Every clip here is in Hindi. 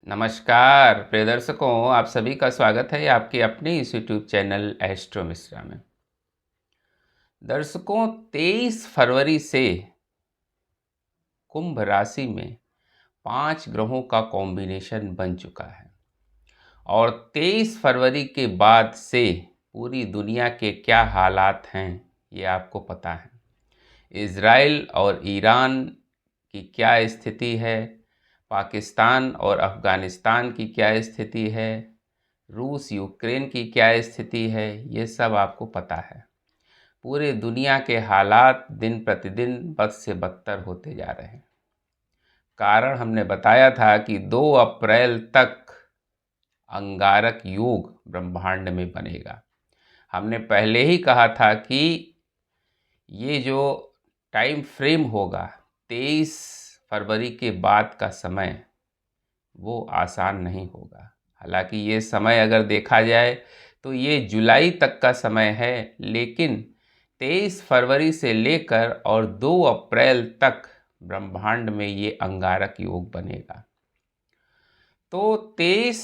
नमस्कार प्रिय दर्शकों, आप सभी का स्वागत है आपके अपने इस यूट्यूब चैनल एस्ट्रो मिश्रा में। दर्शकों, 23 फरवरी से कुंभ राशि में 5 ग्रहों का कॉम्बिनेशन बन चुका है और 23 फरवरी के बाद से पूरी दुनिया के क्या हालात हैं ये आपको पता है। इज़राइल और ईरान की क्या स्थिति है, पाकिस्तान और अफ़गानिस्तान की क्या स्थिति है, रूस यूक्रेन की क्या स्थिति है, ये सब आपको पता है। पूरे दुनिया के हालात दिन प्रतिदिन बद से बदतर होते जा रहे हैं। कारण हमने बताया था कि 2 अप्रैल तक अंगारक योग ब्रह्मांड में बनेगा। हमने पहले ही कहा था कि ये जो टाइम फ्रेम होगा 23 फरवरी के बाद का समय, वो आसान नहीं होगा। हालांकि ये समय अगर देखा जाए तो ये जुलाई तक का समय है, लेकिन 23 फरवरी से लेकर और 2 अप्रैल तक ब्रह्मांड में ये अंगारक योग बनेगा। तो 23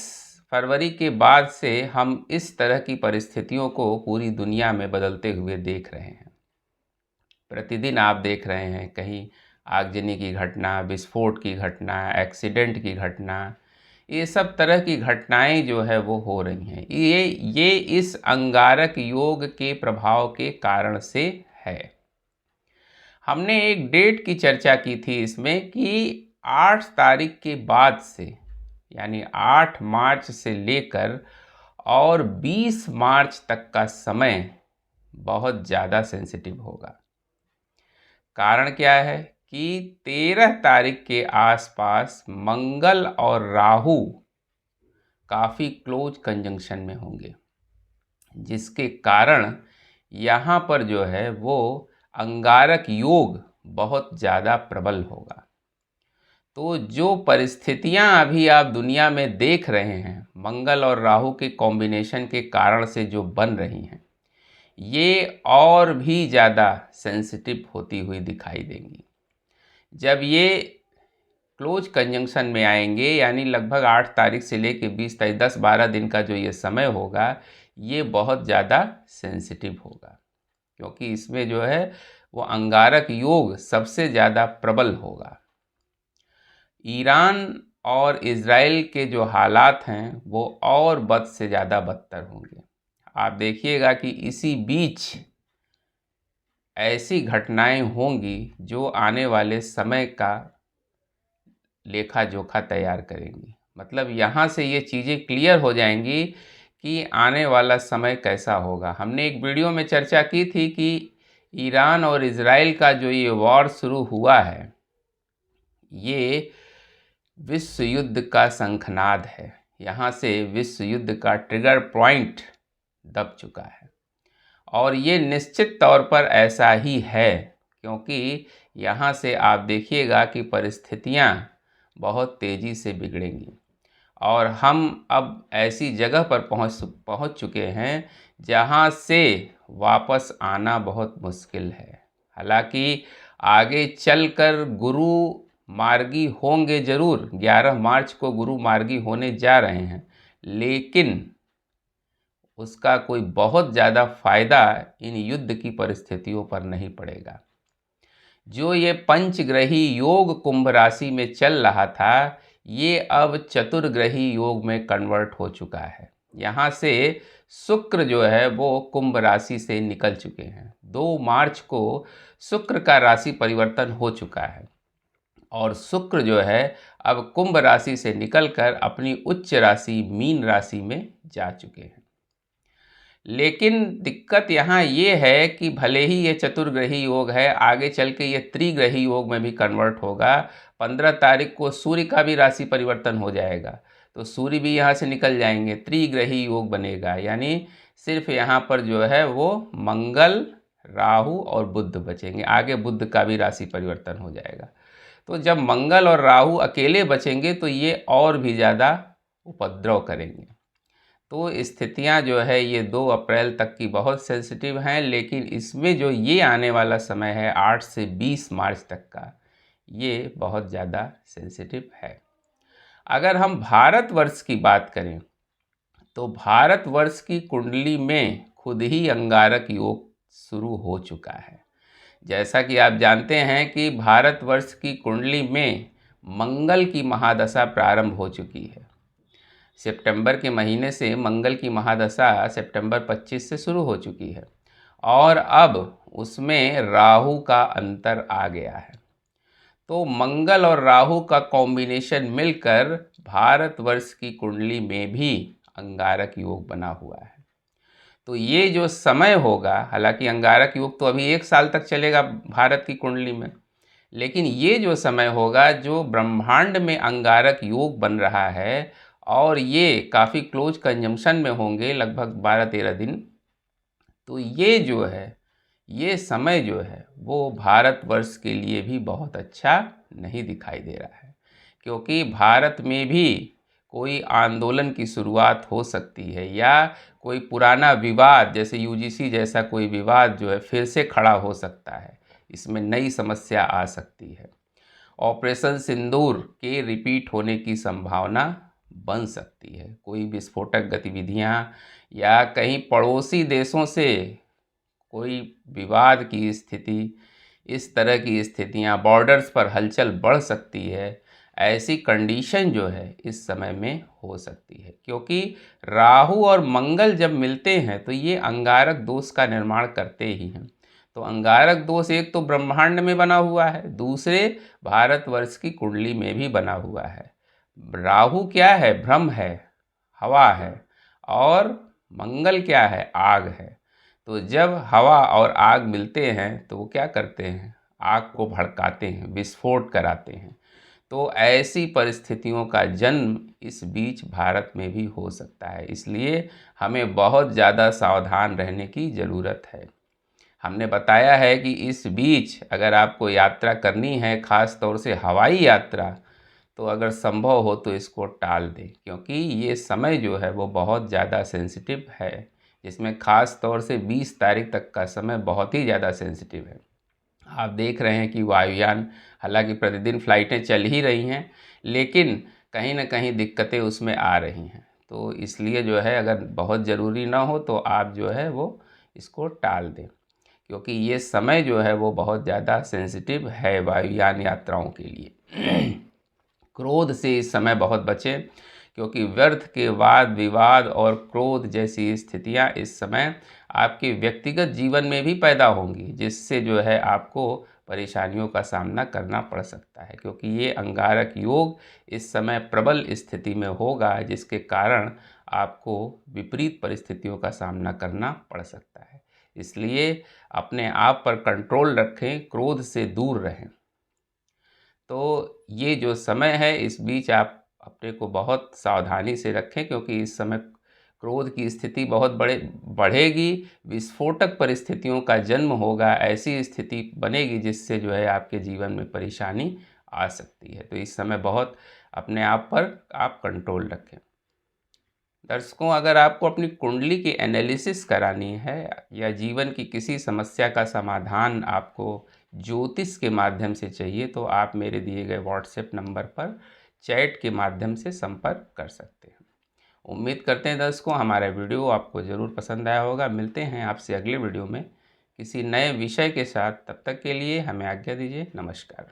फरवरी के बाद से हम इस तरह की परिस्थितियों को पूरी दुनिया में बदलते हुए देख रहे हैं। प्रतिदिन आप देख रहे हैं कहीं आगजनी की घटना, विस्फोट की घटना, एक्सीडेंट की घटना, ये सब तरह की घटनाएं जो है वो हो रही हैं। ये इस अंगारक योग के प्रभाव के कारण से है। हमने एक डेट की चर्चा की थी इसमें कि 8 तारीख के बाद से, यानी 8 मार्च से लेकर और 20 मार्च तक का समय बहुत ज़्यादा सेंसिटिव होगा। कारण क्या है कि 13 तारीख के आसपास मंगल और राहु काफ़ी क्लोज कंजंक्शन में होंगे, जिसके कारण यहाँ पर जो है वो अंगारक योग बहुत ज़्यादा प्रबल होगा। तो जो परिस्थितियाँ अभी आप दुनिया में देख रहे हैं मंगल और राहु के कॉम्बिनेशन के कारण से जो बन रही हैं, ये और भी ज़्यादा सेंसिटिव होती हुई दिखाई देंगी। जब ये क्लोज कंजंक्शन में आएंगे, यानी लगभग 8 तारीख से लेकर 20 तारीख, 10-12 दिन का जो ये समय होगा, ये बहुत ज़्यादा सेंसिटिव होगा, क्योंकि इसमें जो है वो अंगारक योग सबसे ज़्यादा प्रबल होगा। ईरान और इज़राइल के जो हालात हैं वो और बद से ज़्यादा बदतर होंगे। आप देखिएगा कि इसी बीच ऐसी घटनाएं होंगी जो आने वाले समय का लेखा जोखा तैयार करेंगी। मतलब यहाँ से ये चीज़ें क्लियर हो जाएंगी कि आने वाला समय कैसा होगा। हमने एक वीडियो में चर्चा की थी कि ईरान और इज़राइल का जो ये वॉर शुरू हुआ है, ये विश्व युद्ध का शंखनाद है। यहाँ से विश्व युद्ध का ट्रिगर पॉइंट दब चुका है और ये निश्चित तौर पर ऐसा ही है, क्योंकि यहाँ से आप देखिएगा कि परिस्थितियाँ बहुत तेज़ी से बिगड़ेंगी और हम अब ऐसी जगह पर पहुँच चुके हैं जहाँ से वापस आना बहुत मुश्किल है। हालांकि आगे चलकर गुरु मार्गी होंगे ज़रूर, 11 मार्च को गुरु मार्गी होने जा रहे हैं, लेकिन उसका कोई बहुत ज़्यादा फायदा इन युद्ध की परिस्थितियों पर नहीं पड़ेगा। जो ये पंचग्रही योग कुंभ राशि में चल रहा था, ये अब चतुर्ग्रही योग में कन्वर्ट हो चुका है। यहाँ से शुक्र जो है वो कुंभ राशि से निकल चुके हैं। 2 मार्च को शुक्र का राशि परिवर्तन हो चुका है और शुक्र जो है अब कुंभ राशि से निकलकर अपनी उच्च राशि मीन राशि में जा चुके हैं। लेकिन दिक्कत यहाँ ये है कि भले ही ये चतुर्ग्रही योग है, आगे चल के ये त्रिग्रही योग में भी कन्वर्ट होगा। 15 तारीख को सूर्य का भी राशि परिवर्तन हो जाएगा, तो सूर्य भी यहाँ से निकल जाएंगे, त्रिग्रही योग बनेगा। यानी सिर्फ यहाँ पर जो है वो मंगल, राहु और बुध बचेंगे, आगे बुध का भी राशि परिवर्तन हो जाएगा। तो जब मंगल और राहु अकेले बचेंगे तो ये और भी ज़्यादा उपद्रव करेंगे। तो स्थितियां जो है ये 2 अप्रैल तक की बहुत सेंसिटिव हैं, लेकिन इसमें जो ये आने वाला समय है 8 से 20 मार्च तक का, ये बहुत ज़्यादा सेंसिटिव है। अगर हम भारतवर्ष की बात करें तो भारतवर्ष की कुंडली में खुद ही अंगारक योग शुरू हो चुका है। जैसा कि आप जानते हैं कि भारतवर्ष की कुंडली में मंगल की महादशा प्रारंभ हो चुकी है। सितंबर के महीने से मंगल की महादशा सितंबर 25 से शुरू हो चुकी है और अब उसमें राहु का अंतर आ गया है। तो मंगल और राहु का कॉम्बिनेशन मिलकर भारतवर्ष की कुंडली में भी अंगारक योग बना हुआ है। तो ये जो समय होगा, हालांकि अंगारक योग तो अभी 1 साल तक चलेगा भारत की कुंडली में, लेकिन ये जो समय होगा जो ब्रह्मांड में अंगारक योग बन रहा है और ये काफ़ी क्लोज कंजम्पशन में होंगे, लगभग 12-13 दिन। तो ये जो है, ये समय जो है वो भारतवर्ष के लिए भी बहुत अच्छा नहीं दिखाई दे रहा है, क्योंकि भारत में भी कोई आंदोलन की शुरुआत हो सकती है या कोई पुराना विवाद जैसे यूजीसी जैसा कोई विवाद जो है फिर से खड़ा हो सकता है। इसमें नई समस्या आ सकती है। ऑपरेशन सिंदूर के रिपीट होने की संभावना बन सकती है। कोई विस्फोटक गतिविधियां या कहीं पड़ोसी देशों से कोई विवाद की स्थिति, इस तरह की स्थितियां, बॉर्डर्स पर हलचल बढ़ सकती है। ऐसी कंडीशन जो है इस समय में हो सकती है, क्योंकि राहु और मंगल जब मिलते हैं तो ये अंगारक दोष का निर्माण करते ही हैं। तो अंगारक दोष एक तो ब्रह्मांड में बना हुआ है, दूसरे भारतवर्ष की कुंडली में भी बना हुआ है। राहु क्या है? ब्रह्म है, हवा है, और मंगल क्या है? आग है। तो जब हवा और आग मिलते हैं तो वो क्या करते हैं? आग को भड़काते हैं, विस्फोट कराते हैं। तो ऐसी परिस्थितियों का जन्म इस बीच भारत में भी हो सकता है, इसलिए हमें बहुत ज़्यादा सावधान रहने की ज़रूरत है। हमने बताया है कि इस बीच अगर आपको यात्रा करनी है, ख़ास तौर से हवाई यात्रा, तो अगर संभव हो तो इसको टाल दें, क्योंकि ये समय जो है वो बहुत ज़्यादा सेंसिटिव है, जिसमें ख़ास तौर से 20 तारीख तक का समय बहुत ही ज़्यादा सेंसिटिव है। आप देख रहे हैं कि वायुयान, हालांकि प्रतिदिन फ़्लाइटें चल ही रही हैं, लेकिन कहीं ना कहीं दिक्कतें उसमें आ रही हैं। तो इसलिए जो है अगर बहुत ज़रूरी ना हो तो आप जो है वो इसको टाल दें, क्योंकि ये समय जो है वो बहुत ज़्यादा सेंसिटिव है वायुयान यात्राओं के लिए। क्रोध से इस समय बहुत बचें, क्योंकि व्यर्थ के वाद विवाद और क्रोध जैसी स्थितियां इस समय आपके व्यक्तिगत जीवन में भी पैदा होंगी, जिससे जो है आपको परेशानियों का सामना करना पड़ सकता है, क्योंकि ये अंगारक योग इस समय प्रबल स्थिति में होगा, जिसके कारण आपको विपरीत परिस्थितियों का सामना करना पड़ सकता है। इसलिए अपने आप पर कंट्रोल रखें, क्रोध से दूर रहें। तो ये जो समय है इस बीच आप अपने को बहुत सावधानी से रखें, क्योंकि इस समय क्रोध की स्थिति बहुत बढ़ेगी, विस्फोटक परिस्थितियों का जन्म होगा, ऐसी स्थिति बनेगी जिससे जो है आपके जीवन में परेशानी आ सकती है। तो इस समय बहुत अपने आप पर आप कंट्रोल रखें। दर्शकों, अगर आपको अपनी कुंडली की एनालिसिस करानी है या जीवन की किसी समस्या का समाधान आपको ज्योतिष के माध्यम से चाहिए, तो आप मेरे दिए गए व्हाट्सएप नंबर पर चैट के माध्यम से संपर्क कर सकते हैं। उम्मीद करते हैं दर्शकों हमारा वीडियो आपको ज़रूर पसंद आया होगा। मिलते हैं आपसे अगले वीडियो में किसी नए विषय के साथ। तब तक के लिए हमें आज्ञा दीजिए। नमस्कार।